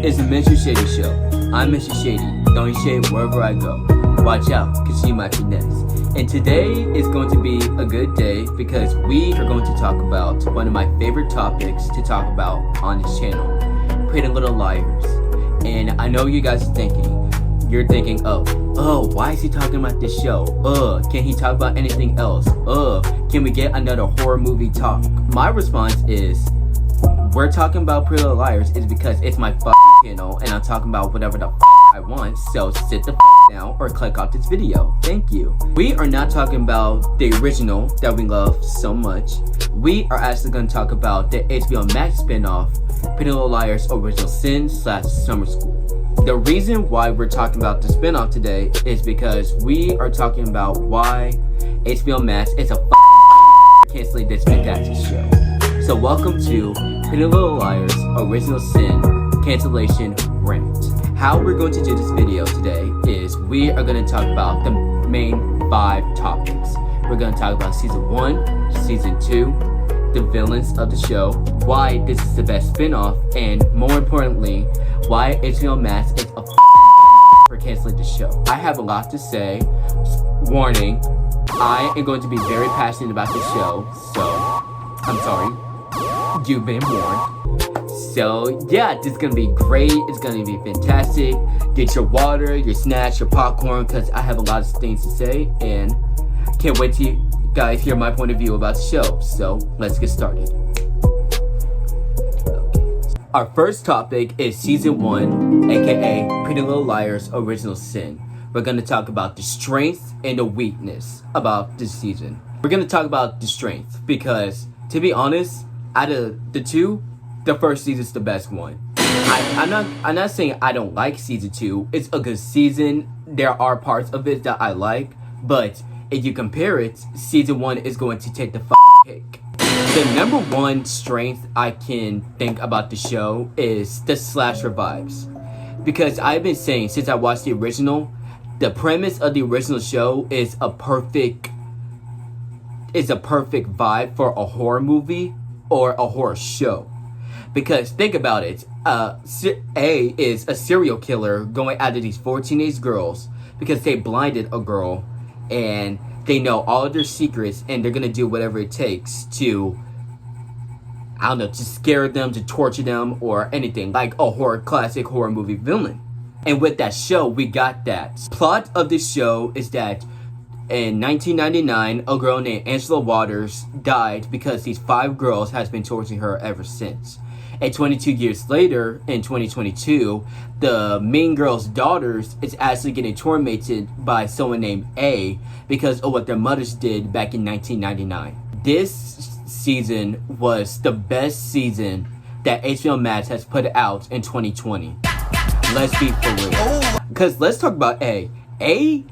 is the Mr. Shady Show. I'm Mr. Shady, throwing shade wherever I go. Watch out, cause you might be next. And today is going to be a good day because we are going to talk about one of my favorite topics to talk about on this channel, Pretty Little Liars. And I know you guys are you're thinking, oh, why is he talking about this show? Can he talk about anything else? Can we get another horror movie talk? My response is, we're talking about Pretty Little Liars is because it's my channel and I'm talking about whatever the I want, so sit the down or click off this video. Thank you. We are not talking about the original that we love so much. We are actually going to talk about the HBO Max spinoff, Pretty Little Liars Original Sin / Summer School. The reason why we're talking about the spinoff today is because we are talking about why HBO Max is a canceling this fantastic show. So welcome to Pretty Little Liars Original Sin Cancellation RANT. How we're going to do this video today is we are going to talk about the main 5 topics. We're going to talk about season 1, season 2, the villains of the show, why this is the best spinoff, and more importantly, why HBO Max is a for canceling the show. I have a lot to say. Warning, I am going to be very passionate about this show, so I'm sorry. You've been warned. So yeah, this is gonna be great. It's gonna be fantastic. Get your water, your snacks, your popcorn, because I have a lot of things to say and can't wait to guys hear my point of view about the show. So let's get started. Our first topic is season 1, aka Pretty Little Liars Original Sin. We're gonna talk about the strength and the weakness about this season. We're gonna talk about the strength because, to be honest, out of the two, the first season's the best one. I'm not saying I don't like season 2. It's a good season. There are parts of it that I like, but if you compare it, season 1 is going to take the cake. The number one strength I can think about the show is the slasher vibes. Because I've been saying since I watched the original, the premise of the original show is a perfect vibe for a horror movie or a horror show. Because think about it, A is a serial killer going after these 4 teenage girls because they blinded a girl and they know all of their secrets and they're gonna do whatever it takes to, I don't know, to scare them, to torture them, or anything, like a classic horror movie villain. And with that show, we got that. Plot of this show is that in 1999, a girl named Angela Waters died because these 5 girls has been torturing her ever since. And 22 years later, in 2022, the main girl's daughters is actually getting tormented by someone named A because of what their mothers did back in 1999. This season was the best season that HBO Max has put out in 2020. Let's be for real. Because let's talk about A. A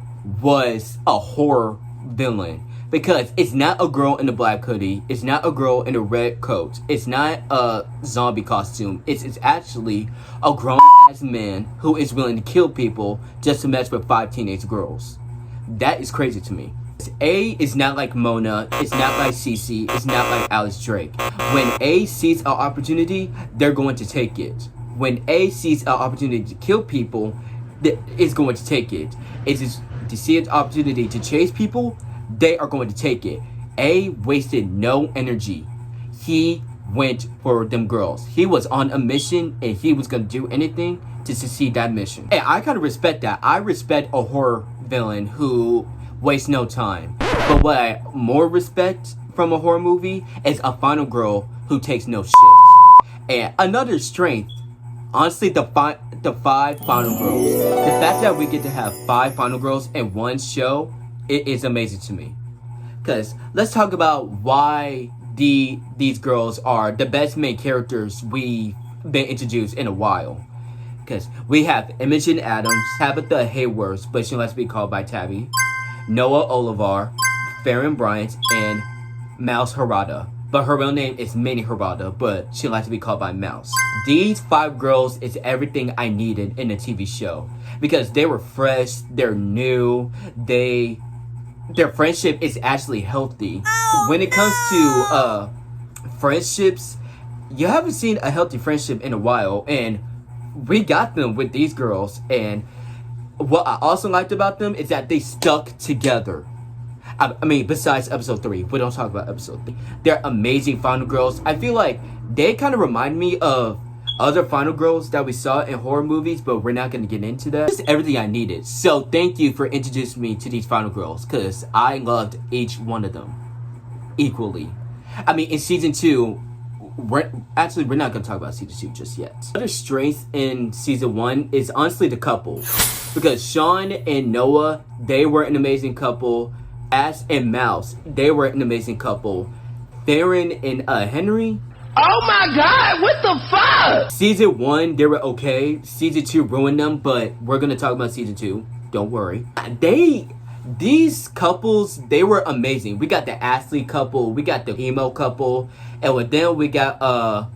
was a horror villain. Because it's not a girl in a black hoodie. It's not a girl in a red coat. It's not a zombie costume. It's actually a grown-ass man who is willing to kill people just to mess with 5 teenage girls. That is crazy to me. A is not like Mona. It's not like Cece. It's not like Alice Drake. When A sees an opportunity, they're going to take it. When A sees an opportunity to kill people, it's going to take it. It's to see an opportunity to chase people, they are going to take it. A wasted no energy. He went for them girls. He was on a mission and he was going to do anything to succeed that mission. And I kind of respect that. I respect a horror villain who wastes no time. But what I more respect from a horror movie is a final girl who takes no shit. And another strength, honestly, the 5 final girls. The fact that we get to have 5 final girls in one show, it is amazing to me. Because let's talk about why these girls are the best main characters we've been introduced in a while. Because we have Imogen Adams, Tabitha Hayworth, but she likes to be called by Tabby, Noah Oliver, Farron Bryant, and Mouse Harada. But her real name is Minnie Harada, but she likes to be called by Mouse. These 5 girls is everything I needed in a TV show. Because they were fresh, they're new, their friendship is actually healthy. When it comes to friendships, you haven't seen a healthy friendship in a while, and we got them with these girls, and what I also liked about them is that they stuck together. I mean, besides episode 3, we don't talk about episode 3. They're amazing final girls. I feel like they kind of remind me of other final girls that we saw in horror movies, but we're not going to get into that. This is everything I needed. So thank you for introducing me to these final girls, because I loved each one of them equally. I mean, in season 2, we're not going to talk about season 2 just yet. Another strength in season 1 is honestly the couple, because Sean and Noah, they were an amazing couple. Ash and Mouse, they were an amazing couple. Theron and Henry. Oh my god, what the fuck? Season 1, they were okay. Season 2 ruined them, but we're gonna talk about season 2. Don't worry. These couples, they were amazing. We got the Ashley couple, we got the emo couple, and with them we got I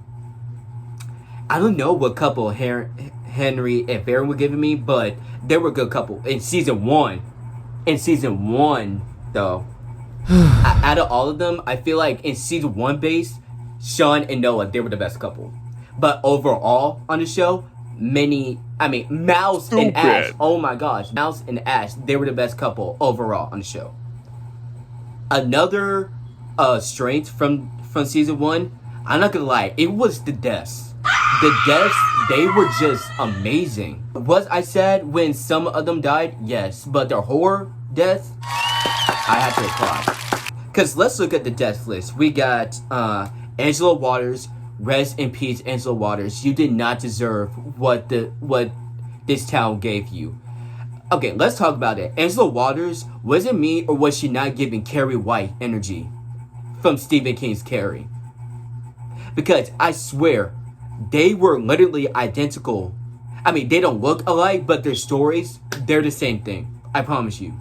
don't know what couple Henry and Theron were giving me, but they were a good couple in season 1. In season 1, though, out of all of them, I feel like in season 1 base, Sean and Noah, they were the best couple. But overall on the show, Mouse and Ash, oh my gosh, Mouse and Ash, they were the best couple overall on the show. Another strength from season 1, I'm not gonna lie, it was the deaths. The deaths, they were just amazing. Was I sad when some of them died? Yes, but their horror deaths, I had to applaud. Because let's look at the death list. We got Angela Waters. Rest in peace, Angela Waters. You did not deserve what this town gave you. Okay, let's talk about it. Angela Waters, was it me or was she not giving Carrie White energy from Stephen King's Carrie? Because I swear, they were literally identical. I mean, they don't look alike, but their stories, they're the same thing. I promise you.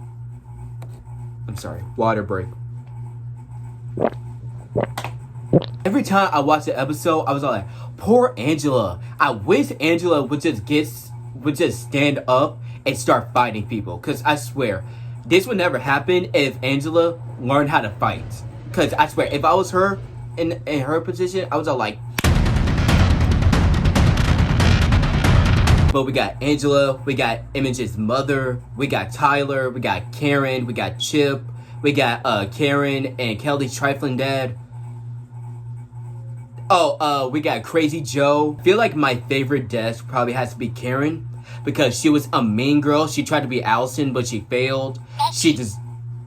I'm sorry. Water break. Every time I watched the episode, I was all like, poor Angela. I wish Angela would just stand up and start fighting people. Because I swear, this would never happen if Angela learned how to fight. Because I swear, if I was her, in her position, I was all like... But we got Angela, we got Imogen's mother, we got Tyler, we got Karen, we got Chip, we got Karen and Kelly's trifling dad. Oh, we got Crazy Joe. I feel like my favorite death probably has to be Karen, because she was a mean girl. She tried to be Allison, but she failed.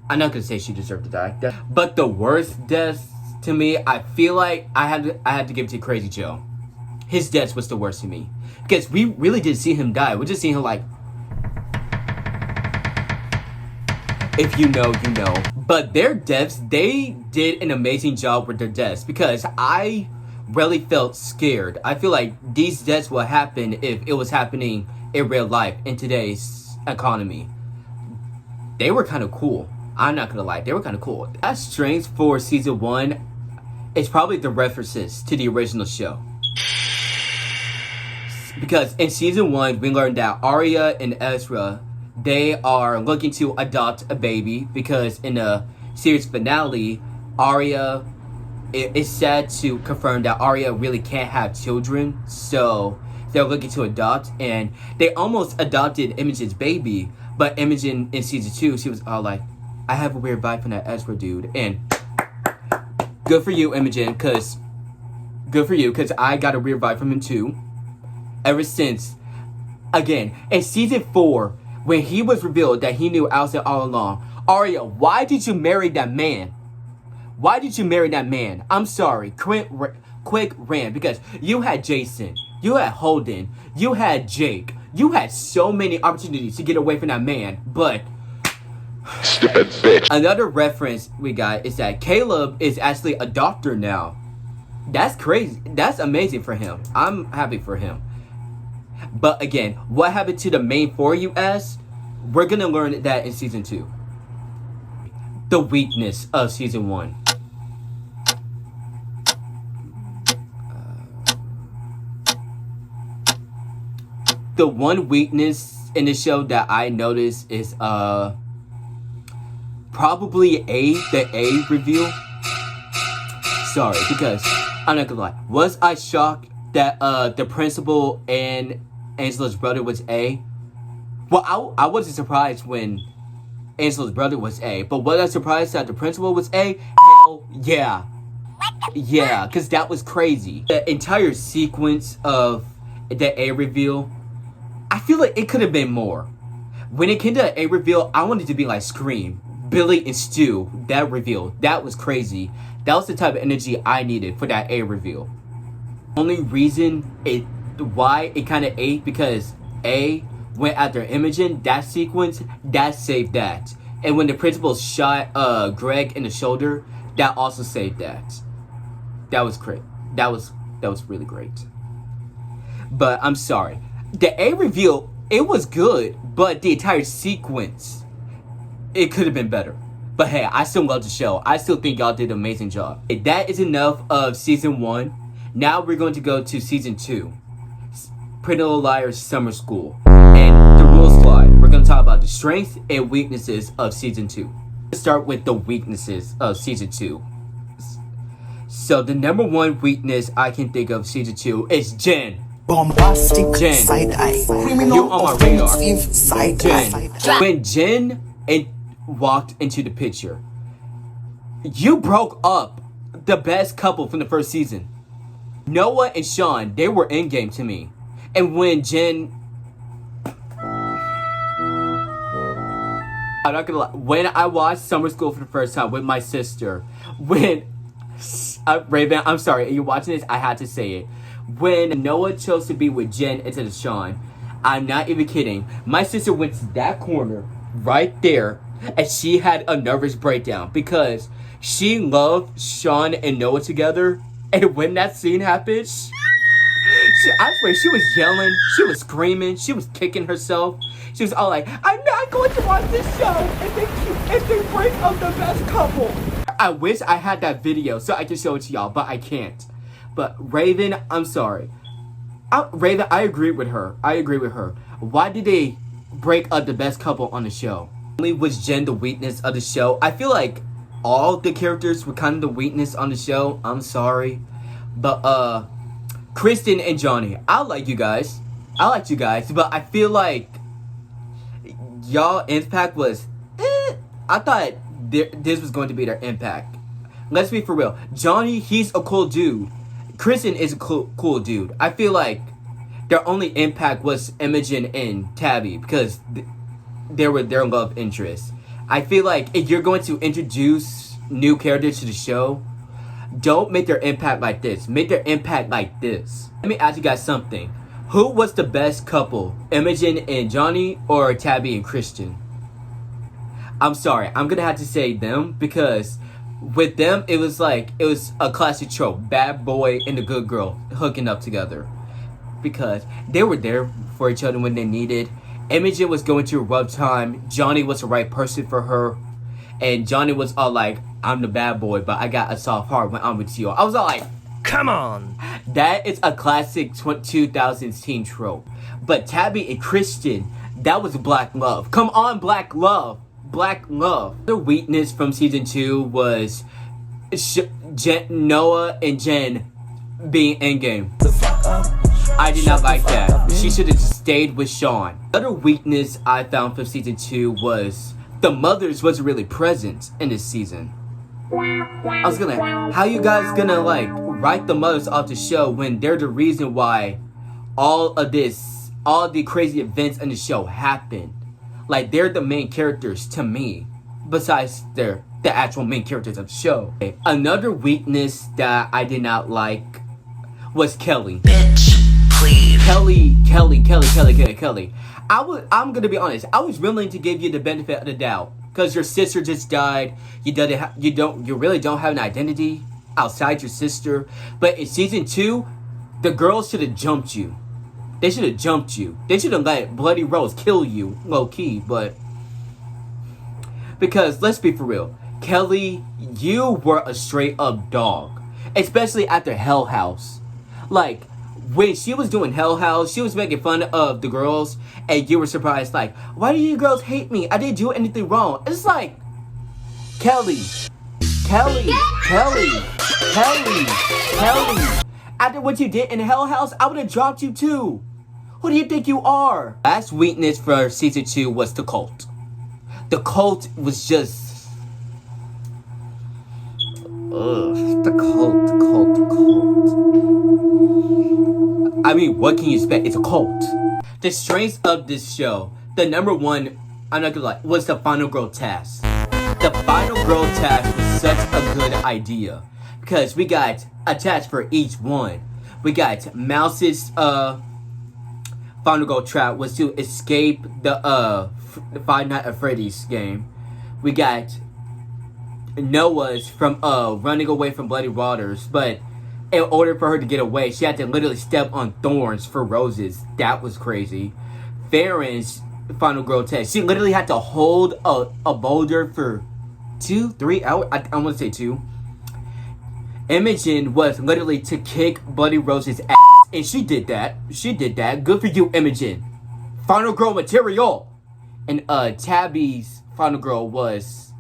I'm not gonna say she deserved to die, but the worst death to me, I feel like I had to give it to Crazy Joe. His death was the worst to me. Because we really didn't see him die. We just seen him like... If you know, you know. But their deaths, they did an amazing job with their deaths. Because I really felt scared. I feel like these deaths will happen if it was happening in real life in today's economy. They were kind of cool. I'm not gonna lie. They were kind of cool. That strength for season 1 is probably the references to the original show. Because in season 1, we learned that Arya and Ezra, they are looking to adopt a baby. Because in the series finale, Arya, it's sad to confirm that Arya really can't have children. So they're looking to adopt. And they almost adopted Imogen's baby. But Imogen in season 2, she was all like, I have a weird vibe from that Ezra dude. And good for you, Imogen. Because I got a weird vibe from him too. Ever since, again, in season 4, when he was revealed that he knew Allison all along, Arya, why did you marry that man? Why did you marry that man? I'm sorry, quick rant, because you had Jason, you had Holden, you had Jake, you had so many opportunities to get away from that man, but... Stupid bitch. Another reference we got is that Caleb is actually a doctor now. That's crazy. That's amazing for him. I'm happy for him. But again, what happened to the main 4, you asked? We're gonna learn that in season 2. The weakness of season 1. The one weakness in the show that I noticed is probably the A review. Sorry, because I'm not gonna lie. Was I shocked that the principal and Angela's brother was A. Well, I wasn't surprised when Angela's brother was A, but was I surprised that the principal was A? Hell yeah. Yeah, because that was crazy. The entire sequence of the A reveal, I feel like it could have been more. When it came to the A reveal, I wanted to be like Scream, Billy and Stu. That reveal, that was crazy. That was the type of energy I needed for that A reveal. Only reason why it kind of ate because A went after Imogen, that sequence, that saved that. And when the principal shot Greg in the shoulder, that also saved that. That was great. That was really great. But I'm sorry. The A reveal, it was good, but the entire sequence, it could have been better. But hey, I still love the show. I still think y'all did an amazing job. That is enough of season 1. Now we're going to go to season 2. Pretty Little Liars Summer School. And the rules slide. We're going to talk about the strengths and weaknesses of season 2. Let's start with the weaknesses of season 2. So the number 1 weakness I can think of season 2 is Jen. Bombastic Jen. side eye. You Criminal on my radar. offensive side Jen. eye. When Jen walked into the picture, you broke up the best couple from the first season. Noah and Sean, they were in game to me. And when Jen, I'm not gonna lie, when I watched Summer School for the first time with my sister, when Raven, I'm sorry, are you watching this? I had to say it. When Noah chose to be with Jen instead of Sean, I'm not even kidding. My sister went to that corner right there and she had a nervous breakdown because she loved Sean and Noah together. And when that scene happened, I swear, she was yelling, she was screaming, she was kicking herself. She was all like, I'm not going to watch this show if they break up the best couple. I wish I had that video so I could show it to y'all, but I can't. But Raven, I'm sorry. Raven, I agree with her. Why did they break up the best couple on the show? Only was Jen the weakness of the show. I feel like all the characters were kind of the weakness on the show. I'm sorry. But, Kristen and Johnny, I liked you guys, but I feel like y'all impact was, I thought this was going to be their impact. Let's be for real. Johnny, he's a cool dude. Kristen is a cool dude. I feel like their only impact was Imogen and Tabby because they were their love interests. I feel like if you're going to introduce new characters to the show, don't make their impact like this. Make their impact like this. Let me ask you guys something. Who was the best couple? Imogen and Johnny or Tabby and Christian? I'm sorry. I'm going to have to say them because with them, it was a classic trope. Bad boy and the good girl hooking up together. Because they were there for each other when they needed. Imogen was going through a rough time. Johnny was the right person for her. And Johnny was all like, I'm the bad boy, but I got a soft heart when I'm with you. I was all like, come on. That is a classic 2000s teen trope. But Tabby and Christian, that was black love. Come on, black love. Black love. The weakness from season 2 was Noah and Jen being endgame. I did not like that. She should have stayed with Sean. Another weakness I found from season 2 was the mothers wasn't really present in this season. How you guys gonna write the mothers off the show when they're the reason why all the crazy events in the show happen? Like, they're the main characters to me, besides they're the actual main characters of the show. Another weakness that I did not like was Kelly. Bitch, please. Kelly. I'm gonna be honest. I was willing to give you the benefit of the doubt because your sister just died. You really don't have an identity outside your sister. But in season 2, the girls should have jumped you. They should have jumped you. They should have let Bloody Rose kill you, low key. But because let's be for real, Kelly, you were a straight up dog, especially after Hell House. Like, when she was doing Hell House, she was making fun of the girls, and you were surprised, like, why do you girls hate me? I didn't do anything wrong. It's like, Kelly. After what you did in Hell House, I would have dropped you too. Who do you think you are? Last weakness for season 2 was the cult. The cult was just... Ugh, the cult. I mean, what can you expect? It's a cult. The strengths of this show, the number one, I'm not gonna lie, was the final girl task. The final girl task was such a good idea because we got a task for each one. We got Mouse's final girl trap was to escape the Five Nights at Freddy's game. We got Noah's from running away from bloody waters, but in order for her to get away, she had to literally step on thorns for roses. That was crazy. Farron's final girl test, she literally had to hold a boulder for 2-3 hours. I want to say 2. Imogen was literally to kick Bloody Rose's ass, and she did that. Good for you, Imogen. Final girl material. And Tabby's final girl was,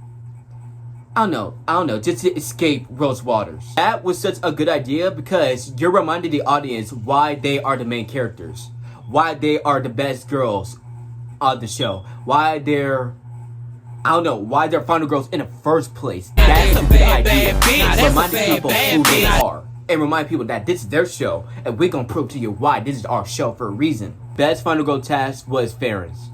I don't know, just to escape Rose Waters. That was such a good idea because you're reminding the audience why they are the main characters, why they are the best girls on the show, why they're final girls in the first place. That's a good idea. Reminding people who they are. And remind people that this is their show. And we're going to prove to you why this is our show for a reason. Best final girl task was Farron's.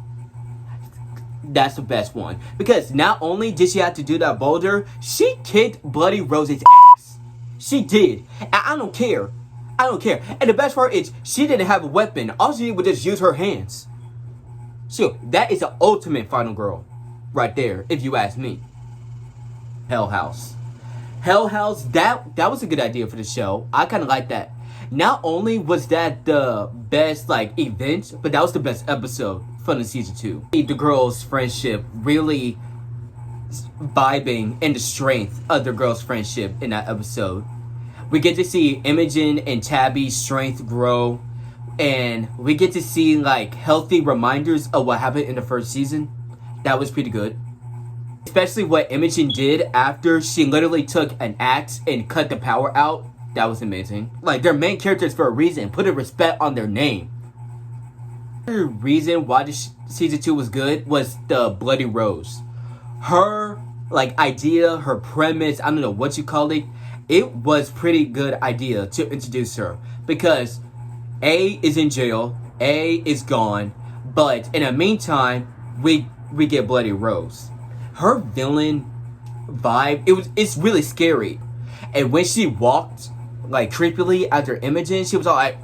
That's the best one. Because not only did she have to do that boulder, she kicked Bloody Rose's ass. She did. And I don't care. And the best part is, she didn't have a weapon. All she did was just use her hands. So, that is the ultimate final girl. Right there, if you ask me. Hell House, that was a good idea for the show. I kind of like that. Not only was that the best event, but that was the best episode from the season 2. The girls' friendship really vibing in the strength of the girls' friendship in that episode. We get to see Imogen and Tabby's strength grow, and we get to see healthy reminders of what happened in the first season. That was pretty good. Especially what Imogen did after she literally took an axe and cut the power out. That was amazing. They're main characters for a reason. Put a respect on their name. The reason why the season 2 was good was the Bloody Rose. Her idea, her premise, I don't know what you call it. It was pretty good idea to introduce her. Because A is in jail. A is gone. But in the meantime, we get Bloody Rose. Her villain vibe, it's really scary. And when she walked creepily after Imogen, she was all like,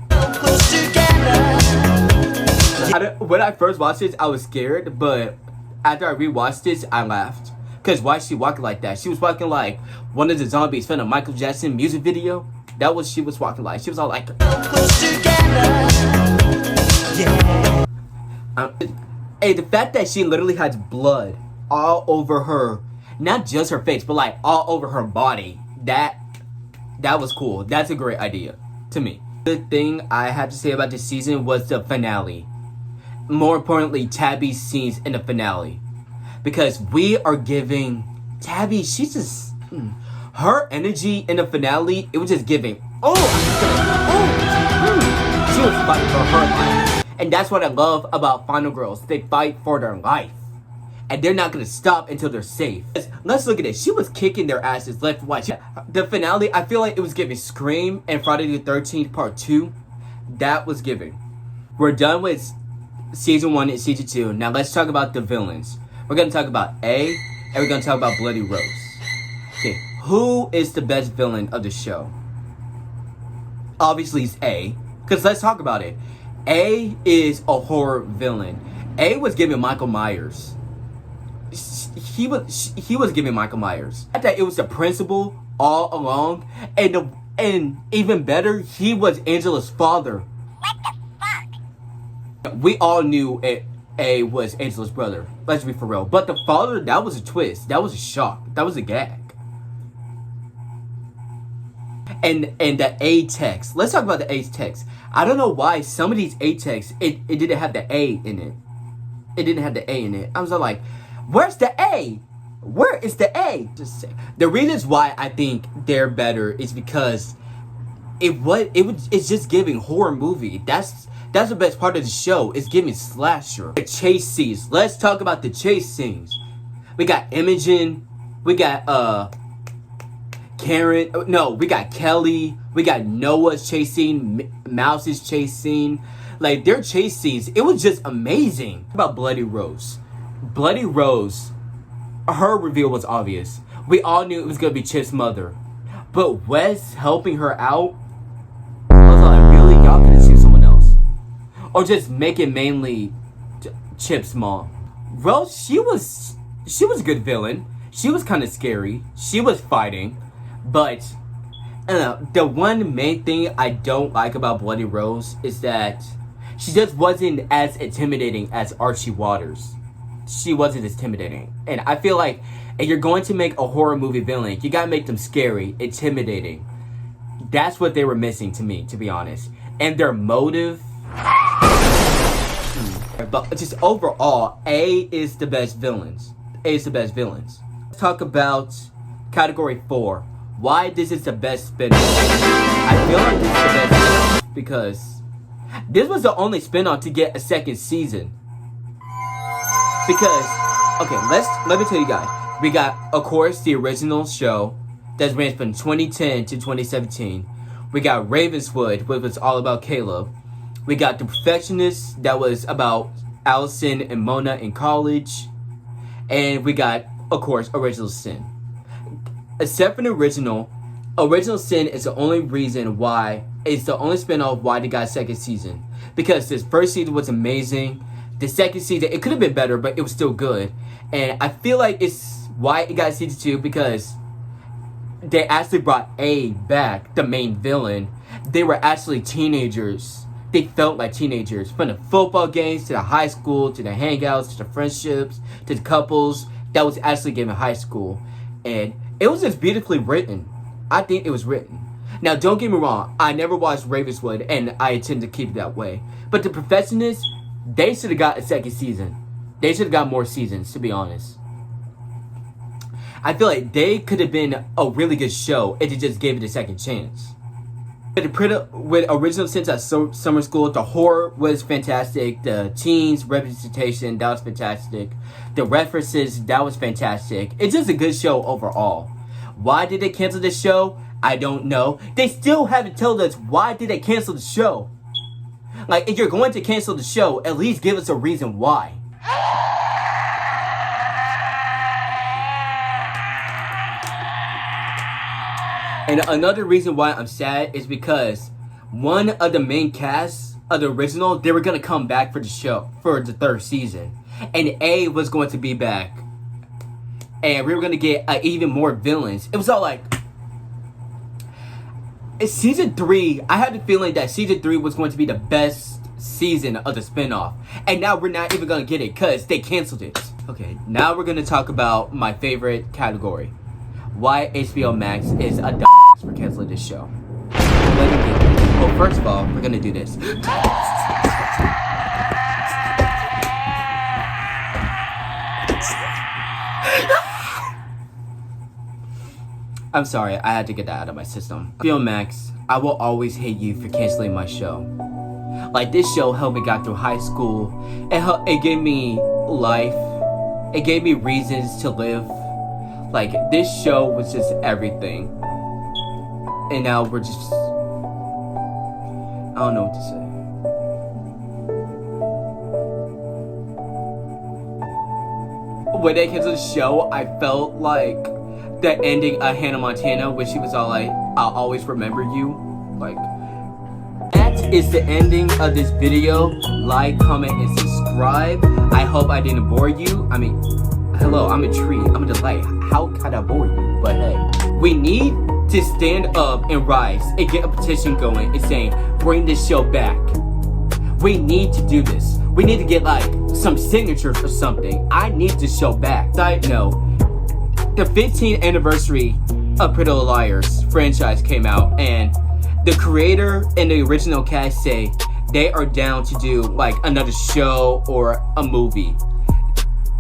when I first watched this, I was scared, but after I rewatched this, I laughed. Because why is she walking like that? She was walking like one of the zombies from a Michael Jackson music video. That was she was walking like. She was all like, yeah. Hey, the fact that she literally has blood all over her, not just her face, but all over her body, that was cool. That's a great idea to me. The thing I had to say about this season was the finale. More importantly, Tabby's scenes in the finale. Because we are giving Tabby, she's just, her energy in the finale, it was just giving, she was fighting for her life. And that's what I love about Final Girls. They fight for their life. And they're not going to stop until they're safe. Let's look at it. She was kicking their asses left and right. The finale, I feel like it was giving Scream and Friday the 13th Part 2. That was giving. We're done with Season 1 and Season 2. Now let's talk about the villains. We're going to talk about A, and we're going to talk about Bloody Rose. Okay, who is the best villain of the show? Obviously it's A. Because let's talk about it. A is a horror villain. A was giving Michael Myers. He was giving Michael Myers. I thought it was the principal all along, and even better, he was Angela's father. What the fuck? We all knew A was Angela's brother. Let's be for real. But the father, that was a twist. That was a shock. That was a gag. And the A text. Let's talk about the A text. I don't know why some of these A texts, it didn't have the A in it. It didn't have the A in it. I was like, where's the A? Where is the A? The reasons why I think they're better is because it's just giving horror movie. That's That's the best part of the show, is giving slasher. The chase scenes. Let's talk about the chase scenes. We got Imogen. We got Karen. No, we got Kelly. We got Noah's chase scene. Mouse's chase scene. Like, their chase scenes, it was just amazing. What about Bloody Rose? Bloody Rose, her reveal was obvious. We all knew it was gonna be Chip's mother. But Wes helping her out, I was like, really? Y'all could have chosen someone else. Or just make it mainly Chip's mom. Rose, she was a good villain. She was kind of scary. She was fighting. But the one main thing I don't like about Bloody Rose is that she just wasn't as intimidating as Archie Waters. She wasn't as intimidating. And I feel like if you're going to make a horror movie villain, you gotta make them scary, intimidating. That's what they were missing to me, to be honest. And their motive... But just overall, A is the best villains. A is the best villains. Let's talk about category 4. Why this is the best spin-off. I feel like this is the best spin-off because this was the only spin-off to get a second season. Because, okay, let me tell you guys. We got, of course, the original show that's ran from 2010 to 2017. We got Ravenswood, which was all about Caleb. We got The Perfectionist, that was about Allison and Mona in college. And we got, of course, Original Sin. Except for the Original Sin is the only reason why, it's the only spin-off why they got a second season. Because this first season was amazing. The second season, it could have been better, but it was still good. And I feel like it's why it got season 2, because they actually brought A back, the main villain. They were actually teenagers. They felt like teenagers. From the football games, to the high school, to the hangouts, to the friendships, to the couples. That was actually given high school. And it was just beautifully written. I think it was written. Now, don't get me wrong. I never watched Ravenswood, and I intend to keep it that way. But The Perfectionist, they should have got a second season. They should have got more seasons, to be honest. I feel like they could have been a really good show if they just gave it a second chance. With Original Sin at summer school, the horror was fantastic. The teens representation, that was fantastic. The references, that was fantastic. It's just a good show overall. Why did they cancel this show? I don't know. They still haven't told us why did they cancel the show. Like, if you're going to cancel the show, at least give us a reason why. And another reason why I'm sad is because one of the main casts of the original, they were going to come back for the show, for the third season. And A was going to be back. And we were going to get even more villains. It was all like... Season 3, I had the feeling that Season 3 was going to be the best season of the spinoff. And now we're not even going to get it because they canceled it. Okay, now we're going to talk about my favorite category. Why HBO Max is a dumbass for canceling this show. Let me get this. Well, first of all, we're going to do this. I'm sorry, I had to get that out of my system. HBO Max, I will always hate you for canceling my show. Like, this show helped me get through high school. It gave me life. It gave me reasons to live. Like, this show was just everything. And now we're just... I don't know what to say. When they canceled the show, I felt like the ending of Hannah Montana, where she was all like, I'll always remember you. Like, that is the ending of this video. Like, comment, and subscribe. I hope I didn't bore you. I mean, hello, I'm a treat. I'm a delight. How could I bore you? But hey, we need to stand up and rise and get a petition going and saying, bring this show back. We need to do this. We need to get like some signatures or something. I need this show back. Side note, the 15th anniversary of Pretty Little Liars franchise came out, and the creator and the original cast say they are down to do like another show or a movie.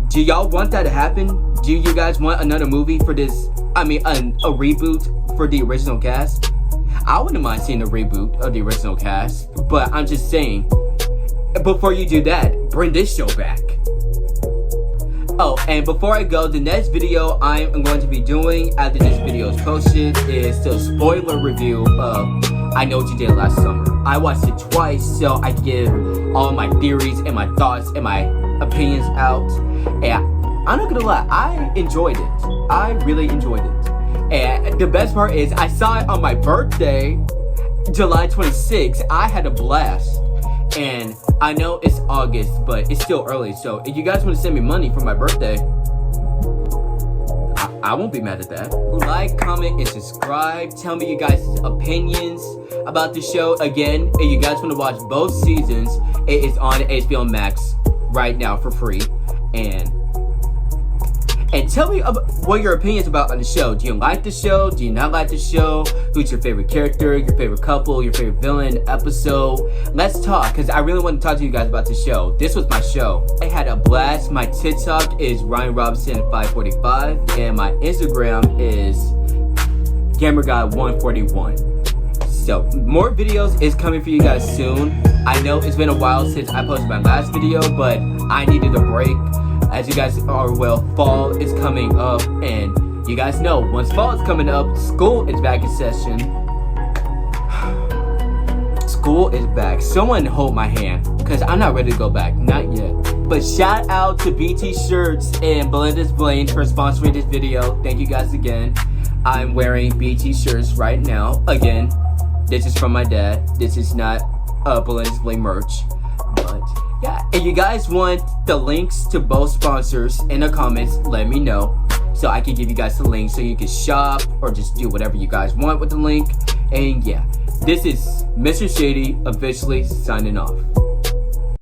Do y'all want that to happen? Do you guys want another movie for this? I mean, a reboot for the original cast? I wouldn't mind seeing a reboot of the original cast, but I'm just saying, before you do that, bring this show back. Oh, and before I go, the next video I'm going to be doing after this video is posted is the spoiler review of I Know What You Did Last Summer. I watched it twice so I can give all my theories and my thoughts and my opinions out. And I'm not gonna lie, I enjoyed it. I really enjoyed it. And the best part is I saw it on my birthday, July 26th. I had a blast. And I know it's August, but it's still early. So if you guys want to send me money for my birthday, I won't be mad at that. Like, comment, and subscribe. Tell me you guys' opinions about the show. Again, if you guys want to watch both seasons, it is on HBO Max right now for free. And tell me what your opinions about on the show. Do you like the show? Do you not like the show? Who's your favorite character? Your favorite couple? Your favorite villain episode? Let's talk, because I really want to talk to you guys about the show. This was my show. I had a blast. My TikTok is Ryan Robinson 545, and my Instagram is GamerGuy141. So more videos is coming for you guys soon. I know it's been a while since I posted my last video, but I needed a break. As you guys are well, fall is coming up, and you guys know once fall is coming up, school is back in session. School is back. Someone hold my hand, because I'm not ready to go back, not yet. But shout out to BT Shirts and Belinda's Blange for sponsoring this video. Thank you guys again. I'm wearing BT Shirts right now. Again, this is from my dad. This is not Belinda's Blange merch, but yeah, if you guys want the links to both sponsors in the comments, let me know so I can give you guys the link so you can shop or just do whatever you guys want with the link. And yeah, this is Mr. Shady officially signing off.